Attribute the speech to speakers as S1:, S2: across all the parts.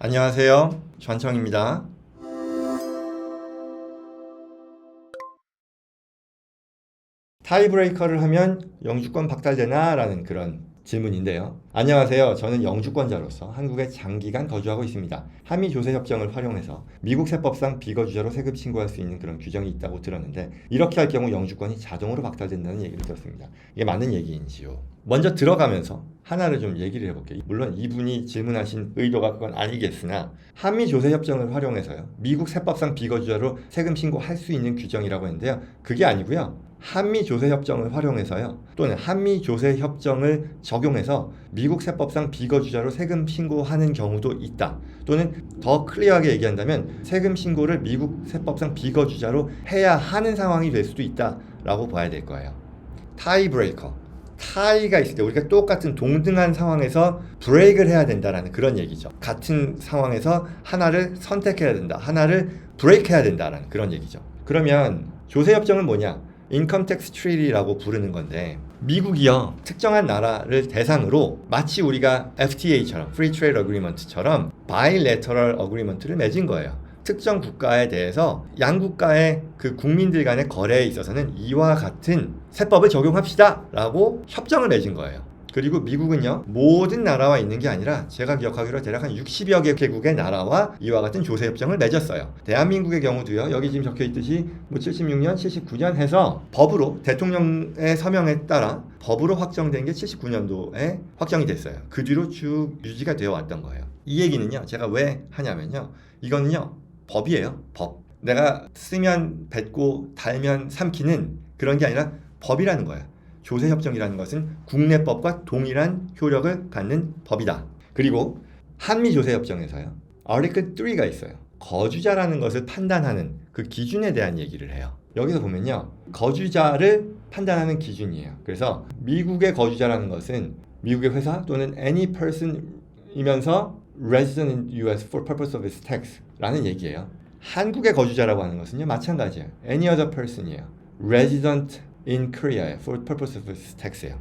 S1: 안녕하세요. 전청입니다. 타이브레이커를 하면 영주권 박탈되나? 라는 그런 질문인데요. 안녕하세요. 저는 영주권자로서 한국에 장기간 거주하고 있습니다. 한미 조세 협정을 활용해서 미국 세법상 비거주자로 세금 신고할 수 있는 그런 규정이 있다고 들었는데, 이렇게 할 경우 영주권이 자동으로 박탈된다는 얘기를 들었습니다. 이게 맞는 얘기인지요? 먼저 들어가면서 하나를 좀 얘기를 해볼게요. 물론 이분이 질문하신 의도가 그건 아니겠으나, 한미 조세 협정을 활용해서요, 미국 세법상 비거주자로 세금 신고할 수 있는 규정이라고 했는데요. 그게 아니고요. 한미 조세 협정을 활용해서요, 또는 한미 조세 협정을 적용해서 미국 세법상 비거주자로 세금 신고하는 경우도 있다. 또는 더 클리어하게 얘기한다면 세금 신고를 미국 세법상 비거주자로 해야 하는 상황이 될 수도 있다라고 봐야 될 거예요. 타이 브레이커. 타이가 있을 때 우리가 똑같은 동등한 상황에서 브레이크를 해야 된다라는 그런 얘기죠. 같은 상황에서 하나를 선택해야 된다, 하나를 브레이크 해야 된다라는 그런 얘기죠. 그러면 조세 협정은 뭐냐? 인컴 텍스 트리티라고 부르는 건데, 미국이요, 특정한 나라를 대상으로 마치 우리가 FTA처럼 Free Trade Agreement처럼 Bilateral Agreement를 맺은 거예요. 특정 국가에 대해서 양국가의 그 국민들 간의 거래에 있어서는 이와 같은 세법을 적용합시다 라고 협정을 맺은 거예요. 그리고 미국은요, 모든 나라와 있는 게 아니라 제가 기억하기로 대략 한 60여 개국의 나라와 이와 같은 조세협정을 맺었어요. 대한민국의 경우도요, 여기 지금 적혀있듯이 76년, 79년 해서 법으로 대통령의 서명에 따라 법으로 확정된 게 79년도에 확정이 됐어요. 그 뒤로 쭉 유지가 되어 왔던 거예요. 이 얘기는요, 제가 왜 하냐면요, 이거는요, 법이에요. 법. 내가 쓰면 뱉고 달면 삼키는 그런 게 아니라 법이라는 거예요. 조세협정이라는 것은 국내법과 동일한 효력을 갖는 법이다. 그리고 한미조세협정에서요, Article 3가 있어요. 거주자라는 것을 판단하는 그 기준에 대한 얘기를 해요. 여기서 보면요, 거주자를 판단하는 기준이에요. 그래서 미국의 거주자라는 것은 미국의 회사 또는 any person이면서 resident in US for purpose of its tax라는 얘기예요. 한국의 거주자라고 하는 것은요, 마찬가지예요. any other person이에요. resident in Korea for purpose of its tax예요.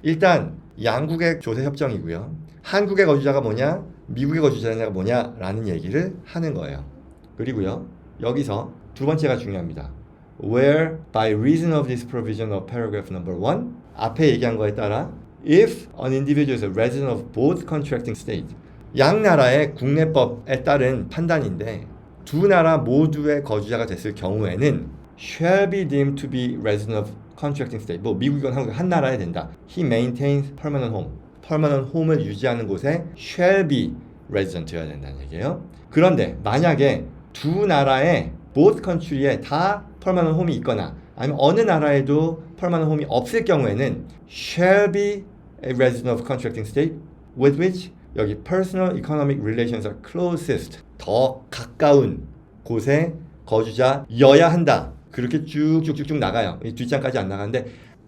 S1: 일단 양국의 조세 협정이고요, 한국의 거주자가 뭐냐, 미국의 거주자가 뭐냐라는 얘기를 하는 거예요. 그리고요, 여기서 두 번째가 중요합니다. Where by reason of this provision of paragraph number 1, 앞에 얘기한 거에 따라 if an individual is a resident of both contracting states, 양 나라의 국내법에 따른 판단인데 두 나라 모두의 거주자가 됐을 경우에는 shall be deemed to be resident of contracting state. 뭐 미국이건 한국이건 한 나라에 된다. He maintains permanent home. permanent home을 유지하는 곳에 shall be resident여야 된다는 얘기예요. 그런데 만약에 두 나라의 both country에 다 permanent home이 있거나 아니면 어느 나라에도 permanent home이 없을 경우에는 shall be a resident of contracting state with which 여기 personal economic relations are closest, 더 가까운 곳에 거주자여야 한다. 그렇게 쭉쭉쭉쭉 나가요. 이 뒷장까지 안 나가는데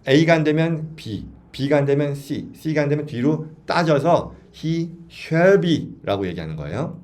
S1: A가 안 되면 B, B가 안 되면 C, C가 안 되면 D로 따져서 he shall be 라고 얘기하는 거예요.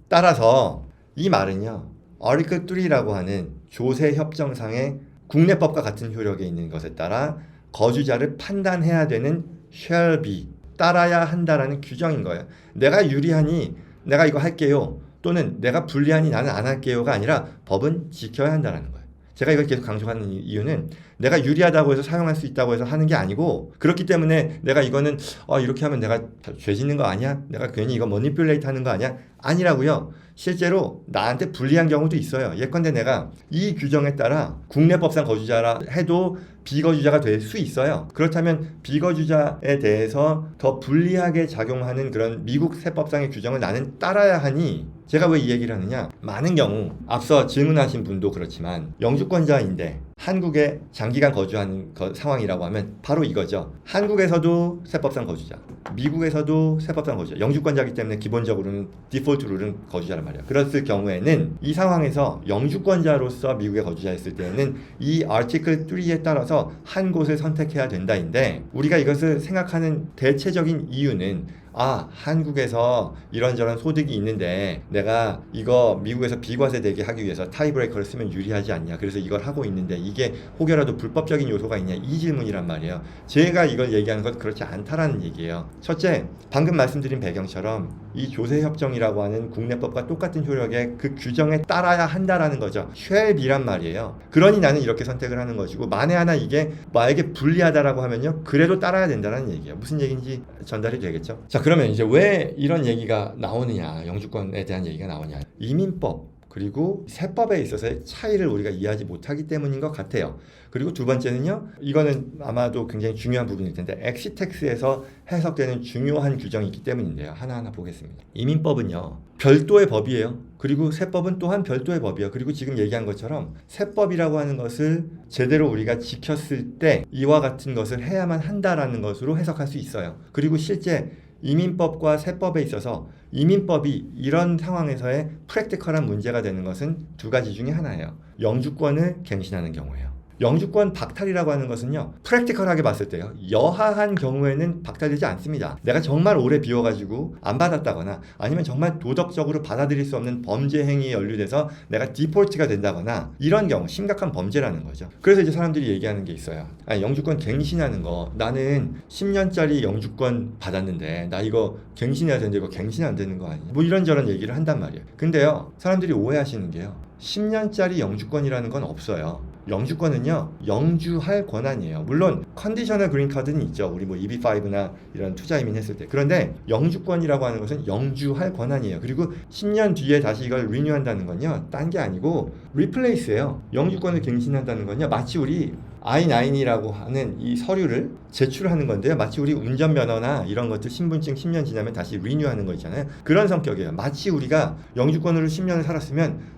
S1: 따라서 이 말은요, Article 3라고 하는 조세협정상의 국내법과 같은 효력에 있는 것에 따라 거주자를 판단해야 되는 shall be, 따라야 한다라는 규정인 거예요. 내가 유리하니 내가 이거 할게요, 또는 내가 불리하니 나는 안 할게요가 아니라 법은 지켜야 한다는 거예요. 제가 이걸 계속 강조하는 이유는 내가 유리하다고 해서 사용할 수 있다고 해서 하는 게 아니고, 그렇기 때문에 내가 이거는 이렇게 하면 내가 죄 짓는 거 아니야? 내가 괜히 이거 머니플레이트 하는 거 아니야? 아니라고요. 실제로 나한테 불리한 경우도 있어요. 예컨대 내가 이 규정에 따라 국내법상 거주자라 해도 비거주자가 될 수 있어요. 그렇다면 비거주자에 대해서 더 불리하게 작용하는 그런 미국 세법상의 규정을 나는 따라야 하니, 제가 왜 이 얘기를 하느냐, 많은 경우 앞서 질문하신 분도 그렇지만 영주권자인데 한국에 장기간 거주하는 상황이라고 하면 바로 이거죠. 한국에서도 세법상 거주자, 미국에서도 세법상 거주자, 영주권자이기 때문에 기본적으로는 디폴트 룰은 거주자란 말이에요. 그랬을 경우에는 이 상황에서 영주권자로서 미국에 거주자였을 때는 이 Article 3에 따라서 한 곳을 선택해야 된다인데, 우리가 이것을 생각하는 대체적인 이유는 한국에서 이런저런 소득이 있는데 내가 이거 미국에서 비과세 되게 하기 위해서 타이브레이커를 쓰면 유리하지 않냐, 그래서 이걸 하고 있는데 이게 혹여라도 불법적인 요소가 있냐, 이 질문이란 말이에요. 제가 이걸 얘기하는 건 그렇지 않다라는 얘기예요. 첫째, 방금 말씀드린 배경처럼 이 조세협정이라고 하는 국내법과 똑같은 효력의 그 규정에 따라야 한다라는 거죠. shall be란 말이에요. 그러니 나는 이렇게 선택을 하는 것이고, 만에 하나 이게 나에게 불리하다라고 하면요, 그래도 따라야 된다는 얘기예요. 무슨 얘기인지 전달이 되겠죠. 자, 그러면 이제 왜 이런 얘기가 나오느냐, 영주권에 대한 얘기가 나오냐. 이민법 그리고 세법에 있어서의 차이를 우리가 이해하지 못하기 때문인 것 같아요. 그리고 두 번째는요, 이거는 아마도 굉장히 중요한 부분일 텐데, 엑시텍스에서 해석되는 중요한 규정이 있기 때문인데요. 하나하나 보겠습니다. 이민법은요, 별도의 법이에요. 그리고 세법은 또한 별도의 법이에요. 그리고 지금 얘기한 것처럼 세법이라고 하는 것을 제대로 우리가 지켰을 때 이와 같은 것을 해야만 한다라는 것으로 해석할 수 있어요. 그리고 실제 이민법과 세법에 있어서 이민법이 이런 상황에서의 프랙티컬한 문제가 되는 것은 두 가지 중에 하나예요. 영주권을 갱신하는 경우예요. 영주권 박탈이라고 하는 것은요, 프랙티컬하게 봤을 때요, 여하한 경우에는 박탈되지 않습니다. 내가 정말 오래 비워가지고 안 받았다거나, 아니면 정말 도덕적으로 받아들일 수 없는 범죄 행위에 연루돼서 내가 디폴트가 된다거나, 이런 경우 심각한 범죄라는 거죠. 그래서 이제 사람들이 얘기하는 게 있어요. 아니, 영주권 갱신하는 거, 나는 10년짜리 영주권 받았는데 나 이거 갱신해야 되는데 이거 갱신 안 되는 거 아니야? 뭐 이런저런 얘기를 한단 말이에요. 근데요, 사람들이 오해하시는 게요, 10년짜리 영주권이라는 건 없어요. 영주권은요, 영주할 권한이에요. 물론 컨디셔널 그린카드는 있죠. 우리 뭐 EB5나 이런 투자 이민 했을 때. 그런데 영주권이라고 하는 것은 영주할 권한이에요. 그리고 10년 뒤에 다시 이걸 리뉴한다는 건요, 딴 게 아니고 리플레이스예요. 영주권을 갱신한다는 건요, 마치 우리 I9이라고 하는 이 서류를 제출하는 건데요, 마치 우리 운전면허나 이런 것들 신분증 10년 지나면 다시 리뉴하는 거 있잖아요. 그런 성격이에요. 마치 우리가 영주권으로 10년을 살았으면,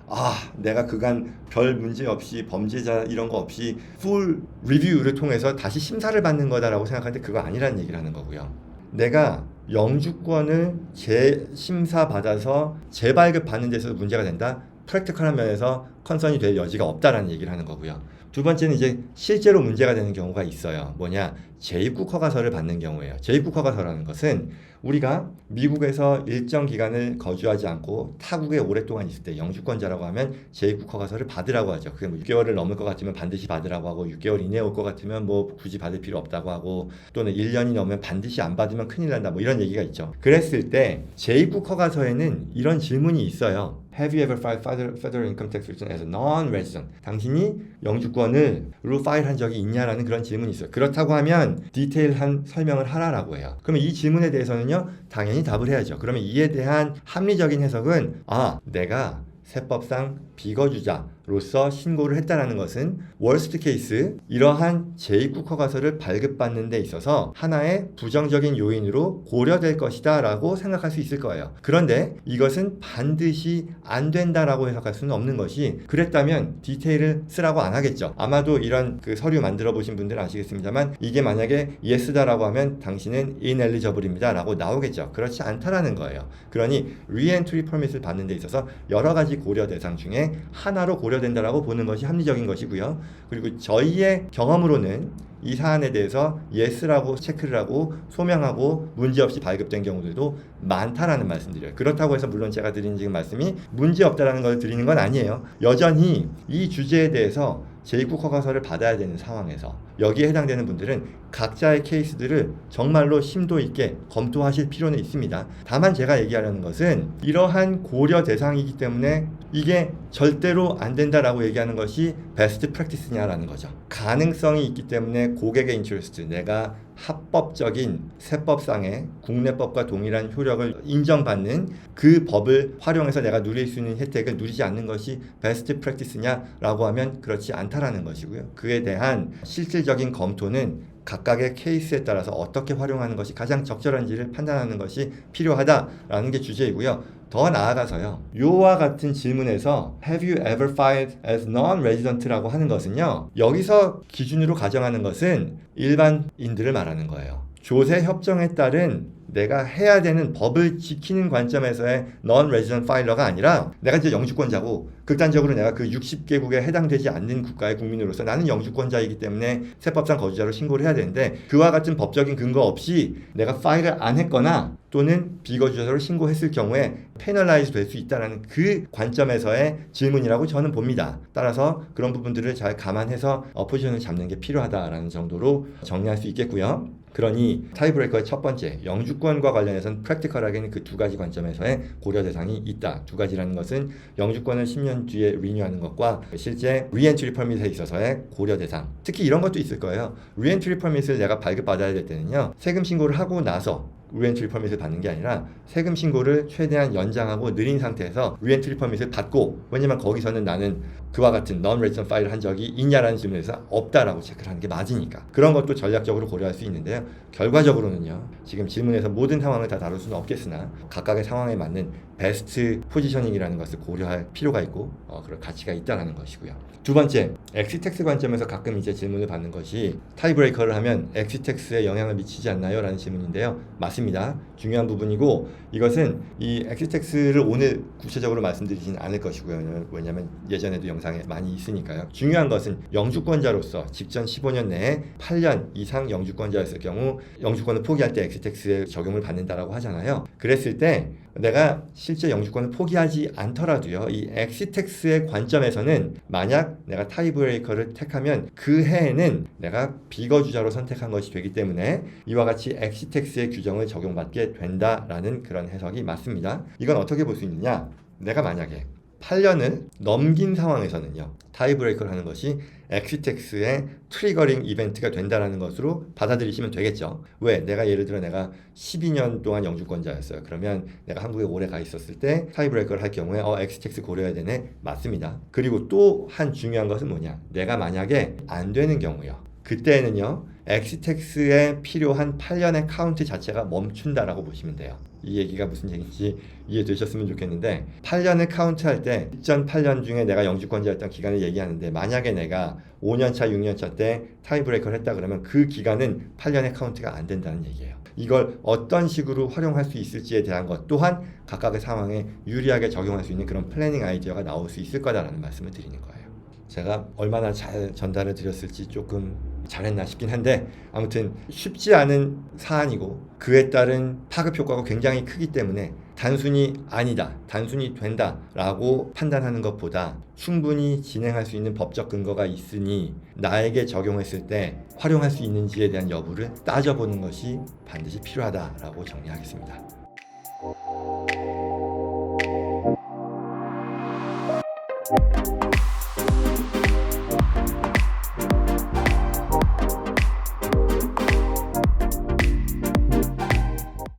S1: 내가 그간 별 문제 없이 범죄자 이런 거 없이 풀 리뷰를 통해서 다시 심사를 받는 거다라고 생각하는데, 그거 아니라는 얘기를 하는 거고요. 내가 영주권을 재심사 받아서 재발급 받는 데서 문제가 된다, 프랙티컬한 면에서 컨선이 될 여지가 없다라는 얘기를 하는 거고요. 두 번째는 이제 실제로 문제가 되는 경우가 있어요. 뭐냐? 재입국 허가서를 받는 경우예요. 재입국 허가서라는 것은 우리가 미국에서 일정 기간을 거주하지 않고 타국에 오랫동안 있을 때 영주권자라고 하면 재입국 허가서를 받으라고 하죠. 그게 뭐 6개월을 넘을 것 같으면 반드시 받으라고 하고, 6개월 이내에 올 것 같으면 뭐 굳이 받을 필요 없다고 하고, 또는 1년이 넘으면 반드시 안 받으면 큰일 난다, 뭐 이런 얘기가 있죠. 그랬을 때 재입국 허가서에는 이런 질문이 있어요. Have you ever filed federal income tax return as a non-resident? 당신이 영주권으로 파일한 적이 있냐라는 그런 질문이 있어요. 그렇다고 하면 디테일한 설명을 하라라고 해요. 그러면 이 질문에 대해서는요, 당연히 답을 해야죠. 그러면 이에 대한 합리적인 해석은, 내가 세법상 비거주자로서 신고를 했다는 것은 월스트 케이스, 이러한 재입국 허가서를 발급받는 데 있어서 하나의 부정적인 요인으로 고려될 것이다 라고 생각할 수 있을 거예요. 그런데 이것은 반드시 안 된다라고 해석할 수는 없는 것이, 그랬다면 디테일을 쓰라고 안 하겠죠. 아마도 이런 그 서류 만들어 보신 분들은 아시겠습니다만, 이게 만약에 yes다라고 하면 당신은 inelligible입니다 라고 나오겠죠. 그렇지 않다라는 거예요. 그러니 re-entry permit을 받는 데 있어서 여러 가지 고려 대상 중에 하나로 고려된다라고 보는 것이 합리적인 것이고요. 그리고 저희의 경험으로는 이 사안에 대해서 yes라고 체크를 하고 소명하고 문제없이 발급된 경우들도 많다라는 말씀드려요. 그렇다고 해서 물론 제가 드리는 지금 말씀이 문제없다라는 걸 드리는 건 아니에요. 여전히 이 주제에 대해서 재입국 허가서를 받아야 되는 상황에서 여기에 해당되는 분들은 각자의 케이스들을 정말로 심도 있게 검토하실 필요는 있습니다. 다만 제가 얘기하려는 것은, 이러한 고려 대상이기 때문에 이게 절대로 안 된다라고 얘기하는 것이 베스트 프랙티스냐라는 거죠. 가능성이 있기 때문에 고객의 인트레스트, 내가 합법적인 세법상의 국내법과 동일한 효력을 인정받는 그 법을 활용해서 내가 누릴 수 있는 혜택을 누리지 않는 것이 베스트 프랙티스냐라고 하면 그렇지 않다라는 것이고요. 그에 대한 실질적인 검토는 각각의 케이스에 따라서 어떻게 활용하는 것이 가장 적절한지를 판단하는 것이 필요하다라는 게 주제이고요. 더 나아가서요, 요와 같은 질문에서 Have you ever filed as non-resident라고 하는 것은요, 여기서 기준으로 가정하는 것은 일반인들을 말하는 거예요. 조세 협정에 따른 내가 해야 되는 법을 지키는 관점에서의 non-resident filer가 아니라, 내가 이제 영주권자고 극단적으로 내가 그 60개국에 해당되지 않는 국가의 국민으로서 나는 영주권자이기 때문에 세법상 거주자로 신고를 해야 되는데, 그와 같은 법적인 근거 없이 내가 파일을 안 했거나 또는 비거주자로 신고했을 경우에 페널라이즈 될 수 있다는 그 관점에서의 질문이라고 저는 봅니다. 따라서 그런 부분들을 잘 감안해서 포지션을 잡는 게 필요하다라는 정도로 정리할 수 있겠고요. 그러니 타이브레이커의 첫 번째, 영주권 영주권과 관련해서는 프랙티컬하게는 그 두 가지 관점에서의 고려 대상이 있다. 두 가지라는 것은 영주권을 10년 뒤에 리뉴하는 것과 실제 리엔트리 퍼밋에 있어서의 고려 대상. 특히 이런 것도 있을 거예요. 리엔트리 퍼밋을 내가 발급받아야 될 때는요. 세금 신고를 하고 나서 리엔트리 퍼밋을 받는 게 아니라 세금 신고를 최대한 연장하고 느린 상태에서 리엔트리 퍼밋을 받고, 왜냐면 거기서는 나는 그와 같은 non-resident 파일을 한 적이 있냐라는 질문에서 없다라고 체크를 하는 게 맞으니까 그런 것도 전략적으로 고려할 수 있는데요. 결과적으로는요, 지금 질문에서 모든 상황을 다 다룰 수는 없겠으나 각각의 상황에 맞는 베스트 포지셔닝이라는 것을 고려할 필요가 있고 그런 가치가 있다는 것이고요. 두 번째, 엑시텍스 관점에서 가끔 이제 질문을 받는 것이 타이브레이커를 하면 엑시텍스에 영향을 미치지 않나요? 라는 질문인데요. 맞습니다. 중요한 부분이고, 이것은 이 엑시텍스를 오늘 구체적으로 말씀드리진 않을 것이고요. 왜냐하면 예전에도 영상에 많이 있으니까요. 중요한 것은 영주권자로서 직전 15년 내에 8년 이상 영주권자였을 경우 영주권을 포기할 때 엑시텍스에 적용을 받는다라고 하잖아요. 그랬을 때 내가 실제 영주권을 포기하지 않더라도요, 이 엑시텍스의 관점에서는 만약 내가 타이브레이커를 택하면 그 해에는 내가 비거주자로 선택한 것이 되기 때문에 이와 같이 엑시텍스의 규정을 적용받게 된다라는 그런 해석이 맞습니다. 이건 어떻게 볼 수 있느냐? 내가 만약에 8년을 넘긴 상황에서는요, 타이브레이커를 하는 것이 엑시텍스의 트리거링 이벤트가 된다는 것으로 받아들이시면 되겠죠. 왜? 내가 예를 들어 내가 12년 동안 영주권자였어요. 그러면 내가 한국에 오래 가 있었을 때 타이브레이커를 할 경우에 엑시텍스 고려해야 되네? 맞습니다. 그리고 또 한 중요한 것은 뭐냐? 내가 만약에 안 되는 경우요, 그때는요, 엑시텍스에 필요한 8년의 카운트 자체가 멈춘다라고 보시면 돼요. 이 얘기가 무슨 얘기인지 이해되셨으면 좋겠는데, 8년을 카운트할 때 직전 8년 중에 내가 영주권자였던 기간을 얘기하는데, 만약에 내가 5년차, 6년차 때 타이브레이커를 했다 그러면 그 기간은 8년의 카운트가 안 된다는 얘기예요. 이걸 어떤 식으로 활용할 수 있을지에 대한 것 또한 각각의 상황에 유리하게 적용할 수 있는 그런 플래닝 아이디어가 나올 수 있을 거다라는 말씀을 드리는 거예요. 제가 얼마나 잘 전달을 드렸을지 조금 잘했나 싶긴 한데, 아무튼 쉽지 않은 사안이고 그에 따른 파급 효과가 굉장히 크기 때문에 단순히 아니다, 단순히 된다 라고 판단하는 것보다 충분히 진행할 수 있는 법적 근거가 있으니 나에게 적용했을 때 활용할 수 있는지에 대한 여부를 따져보는 것이 반드시 필요하다라고 정리하겠습니다.